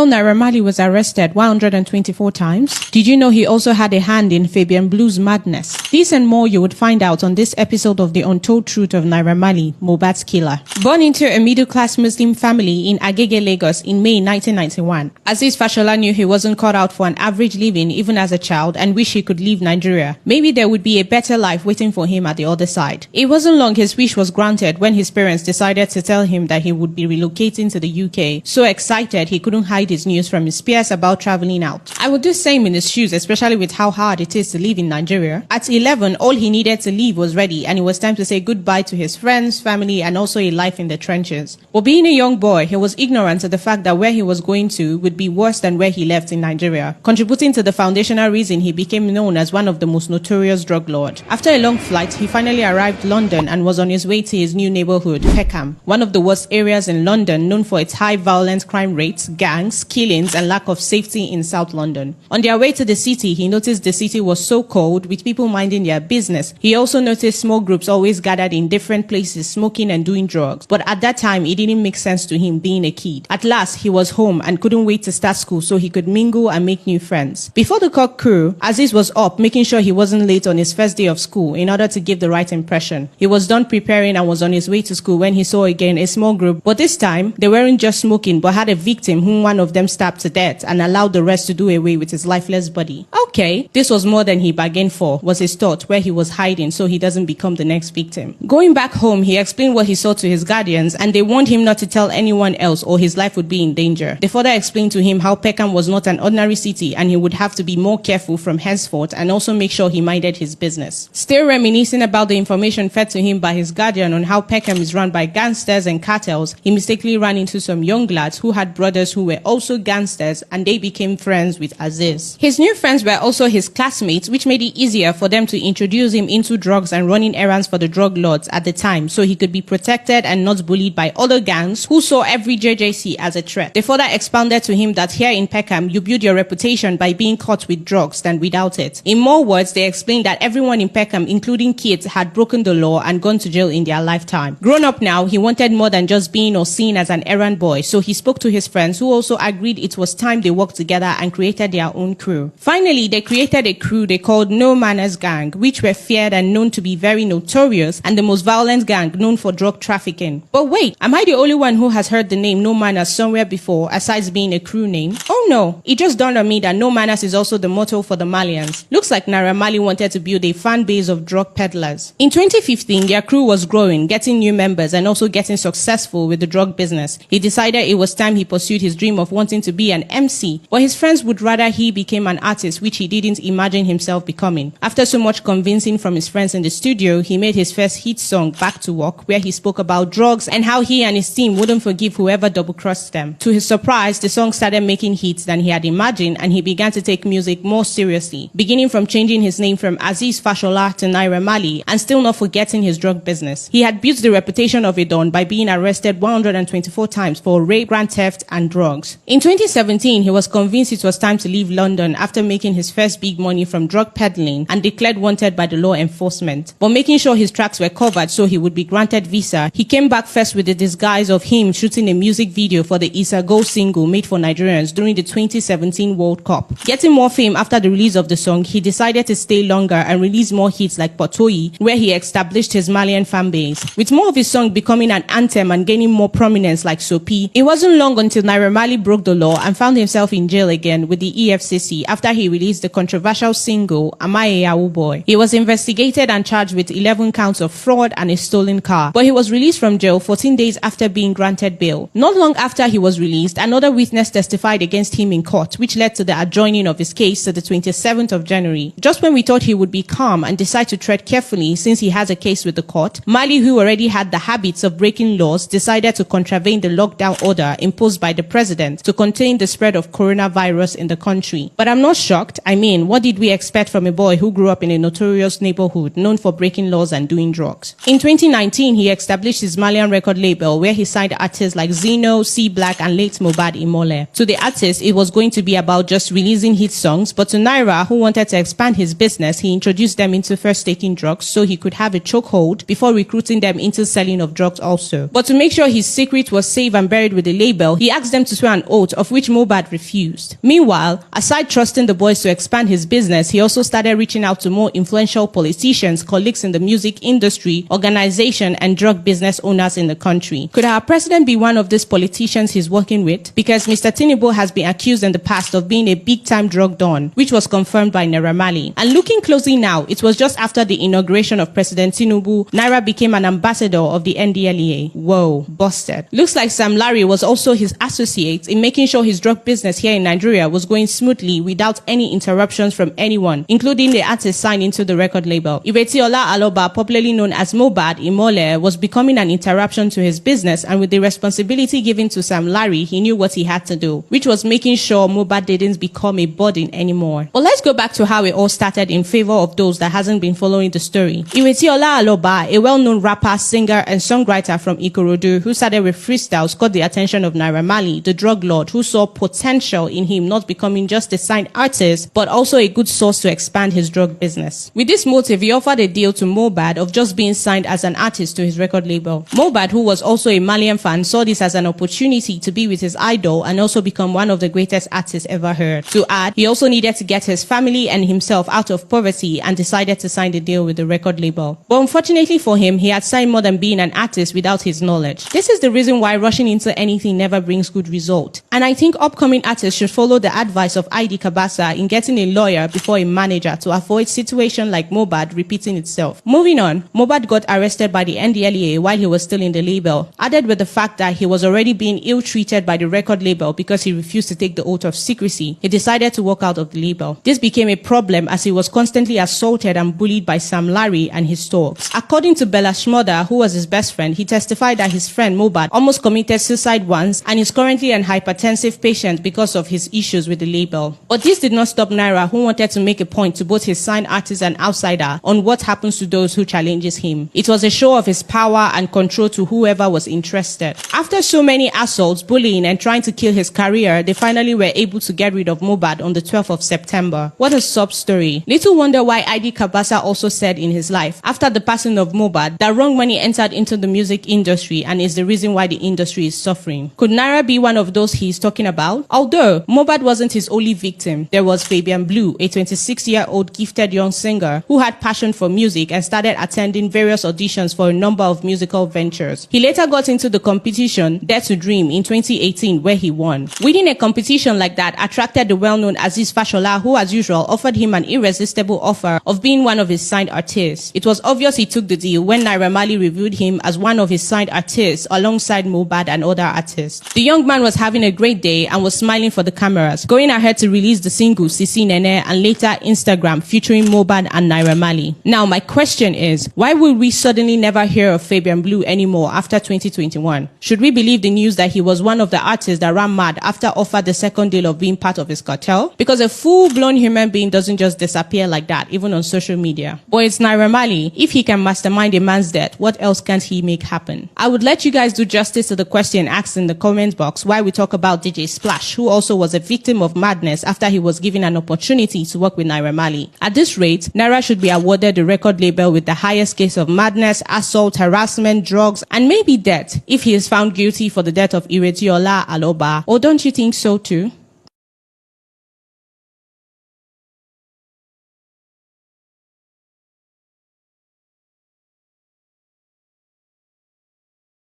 know Naira Marley was arrested 124 times? Did you know he also had a hand in Fabian Blue's madness? This and more you would find out on this episode of The Untold Truth of Naira Marley, Mohbad's killer. Born into a middle-class Muslim family in Agege, Lagos in May 1991, Aziz Fashola knew he wasn't cut out for an average living even as a child and wished he could leave Nigeria. Maybe there would be a better life waiting for him at the other side. It wasn't long his wish was granted when his parents decided to tell him that he would be relocating to the UK. So excited he couldn't hide his news from his peers about traveling out. I would do same in his shoes, especially with how hard it is to live in Nigeria. At 11, all he needed to leave was ready and it was time to say goodbye to his friends, family and also a life in the trenches. But being a young boy, he was ignorant of the fact that where he was going to would be worse than where he left in Nigeria, contributing to the foundational reason he became known as one of the most notorious drug lords. After a long flight, he finally arrived London and was on his way to his new neighborhood, Peckham, one of the worst areas in London known for its high violent crime rates, gangs, killings and lack of safety in South London. On their way to the city, he noticed the city was so cold with people minding their business. He also noticed small groups always gathered in different places smoking and doing drugs. But at that time, it didn't make sense to him being a kid. At last, he was home and couldn't wait to start school so he could mingle and make new friends. Before the cock crew, Aziz was up making sure he wasn't late on his first day of school in order to give the right impression. He was done preparing and was on his way to school when he saw again a small group. But this time, they weren't just smoking but had a victim whom one of them stabbed to death and allowed the rest to do away with his lifeless body. Okay, this was more than he bargained for, was his thought, where he was hiding so he doesn't become the next victim. Going back home, he explained what he saw to his guardians and they warned him not to tell anyone else or his life would be in danger. They further explained to him how Peckham was not an ordinary city and he would have to be more careful from henceforth and also make sure he minded his business. Still reminiscing about the information fed to him by his guardian on how Peckham is run by gangsters and cartels, he mistakenly ran into some young lads who had brothers who were also gangsters and they became friends with Aziz. His new friends were also his classmates, which made it easier for them to introduce him into drugs and running errands for the drug lords at the time so he could be protected and not bullied by other gangs who saw every JJC as a threat. They further expounded to him that here in Peckham, you build your reputation by being caught with drugs than without it. In more words, they explained that everyone in Peckham, including kids, had broken the law and gone to jail in their lifetime. Grown up now, he wanted more than just being or seen as an errand boy, so he spoke to his friends who also agreed it was time they worked together and created their own crew. Finally, they created a crew they called No Manners Gang, which were feared and known to be very notorious and the most violent gang known for drug trafficking. But wait, am I the only one who has heard the name No Manners somewhere before aside being a crew name? Oh no, it just dawned on me that No Manners is also the motto for the Malians. Looks like Naira Marley wanted to build a fan base of drug peddlers. In 2015, their crew was growing, getting new members and also getting successful with the drug business. He decided it was time he pursued his dream of wanting to be an MC, but his friends would rather he became an artist, which he didn't imagine himself becoming. After so much convincing from his friends in the studio, he made his first hit song, Back to Work, where he spoke about drugs and how he and his team wouldn't forgive whoever double-crossed them. To his surprise, the song started making hits than he had imagined and he began to take music more seriously, beginning from changing his name from Aziz Fashola to Naira Marley and still not forgetting his drug business. He had built the reputation of a don by being arrested 124 times for rape, grand theft and drugs. In 2017, he was convinced it was time to leave London after making his first big money from drug peddling and declared wanted by the law enforcement. But making sure his tracks were covered so he would be granted visa, he came back first with the disguise of him shooting a music video for the Isa Go single made for Nigerians during the 2017 World Cup. Getting more fame after the release of the song, he decided to stay longer and release more hits like Potoyi, where he established his Malian fan base. With more of his song becoming an anthem and gaining more prominence like Sopi, it wasn't long until Naira Marley broke the law and found himself in jail again with the EFCC after he released the controversial single Am I a Yahoo Boy. He was investigated and charged with 11 counts of fraud and a stolen car, but he was released from jail 14 days after being granted bail. Not long after he was released, another witness testified against him in court, which led to the adjourning of his case to the 27th of January. Just when we thought he would be calm and decide to tread carefully since he has a case with the court, Marley, who already had the habits of breaking laws, decided to contravene the lockdown order imposed by the president to contain the spread of coronavirus in the country. But I'm not shocked. I mean, what did we expect from a boy who grew up in a notorious neighborhood known for breaking laws and doing drugs? In 2019, he established his Malian record label where he signed artists like Zeno, C Black and late Mohbad Imole. To the artist, it was going to be about just releasing hit songs, but to Naira, who wanted to expand his business, he introduced them into first taking drugs so he could have a chokehold before recruiting them into selling of drugs also. But to make sure his secret was safe and buried with the label, he asked them to swear an oath, of which Mohbad refused. Meanwhile, aside trusting the boys to expand his business, he also started reaching out to more influential politicians, colleagues in the music industry, organization, and drug business owners in the country. Could our president be one of these politicians he's working with? Because Mr. Tinubu has been accused in the past of being a big-time drug don, which was confirmed by Naira Marley. And looking closely now, it was just after the inauguration of President Tinubu, Naira became an ambassador of the NDLEA. Whoa, busted. Looks like Sam Larry was also his associate in making sure his drug business here in Nigeria was going smoothly without any interruptions from anyone, including the artist signed into the record label. Iretiola Aloba, popularly known as Mohbad Imole, was becoming an interruption to his business, and with the responsibility given to Sam Larry, he knew what he had to do, which was making sure Mohbad didn't become a burden anymore. But let's go back to how it all started in favor of those that hasn't been following the story. Iretiola Aloba, a well-known rapper, singer, and songwriter from Ikorodu, who started with freestyles, caught the attention of Naira Marley, the drug lord, who saw potential in him not becoming just a signed artist, but also a good source to expand his drug business. With this motive, he offered a deal to Mohbad of just being signed as an artist to his record label. Mohbad, who was also a Malian fan, saw this as an opportunity to be with his idol and also become one of the greatest artists ever heard. To add, he also needed to get his family and himself out of poverty and decided to sign the deal with the record label. But unfortunately for him, he had signed more than being an artist without his knowledge. This is the reason why rushing into anything never brings good result. And I think upcoming artists should follow the advice of ID Kabasa in getting a lawyer before a manager to avoid situation like Mohbad repeating itself. Moving on, Mohbad got arrested by the NDLEA while he was still in the label, added with the fact that he was already being ill-treated by the record label because he refused to take the oath of secrecy. He decided to walk out of the label. This became a problem as he was constantly assaulted and bullied by Sam Larry and his thugs. According to Bella Shmurda, who was his best friend, he testified that his friend Mohbad almost committed suicide once and is currently an hypertensive patient because of his issues with the label. But this did not stop Naira, who wanted to make a point to both his signed artist and outsider on what happens to those who challenges him. It was a show of his power and control to whoever was interested. After so many assaults, bullying, and trying to kill his career, they finally were able to get rid of Mohbad on the 12th of September. What a sob story. Little wonder why ID Kabasa also said in his life, after the passing of Mohbad, that wrong money entered into the music industry and is the reason why the industry is suffering. Could Naira be one of those he's talking about? Although Mohbad wasn't his only victim, there was Fabian Blue, a 26-year-old gifted young singer who had passion for music and started attending various auditions for a number of musical ventures. He later got into the competition Dare to Dream in 2018, where he won. Winning a competition like that attracted the well-known Aziz Fashola, who as usual offered him an irresistible offer of being one of his signed artists. It was obvious he took the deal when Naira Marley reviewed him as one of his signed artists alongside Mohbad and other artists. The young man was having a great day and was smiling for the cameras, going ahead to release the single Sisi Nene and later Instagram featuring Mohbad and Naira Marley. Now my question is, why will we suddenly never hear of Fabian Blue anymore after 2021? Should we believe the news that he was one of the artists that ran mad after offered the second deal of being part of his cartel? Because a full-blown human being doesn't just disappear like that, even on social media. But it's Naira Marley. If he can mastermind a man's death, what else can't he make happen? I would let you guys do justice to the question asked in the comment box while we talk about DJ Splash, who also was a victim of madness after he was given an opportunity to work with Naira Marley. At this rate, Naira should be awarded the record label with the highest case of madness, assault, harassment, drugs, and maybe death if he is found guilty for the death of Iretiola Aloba. Or don't you think so too?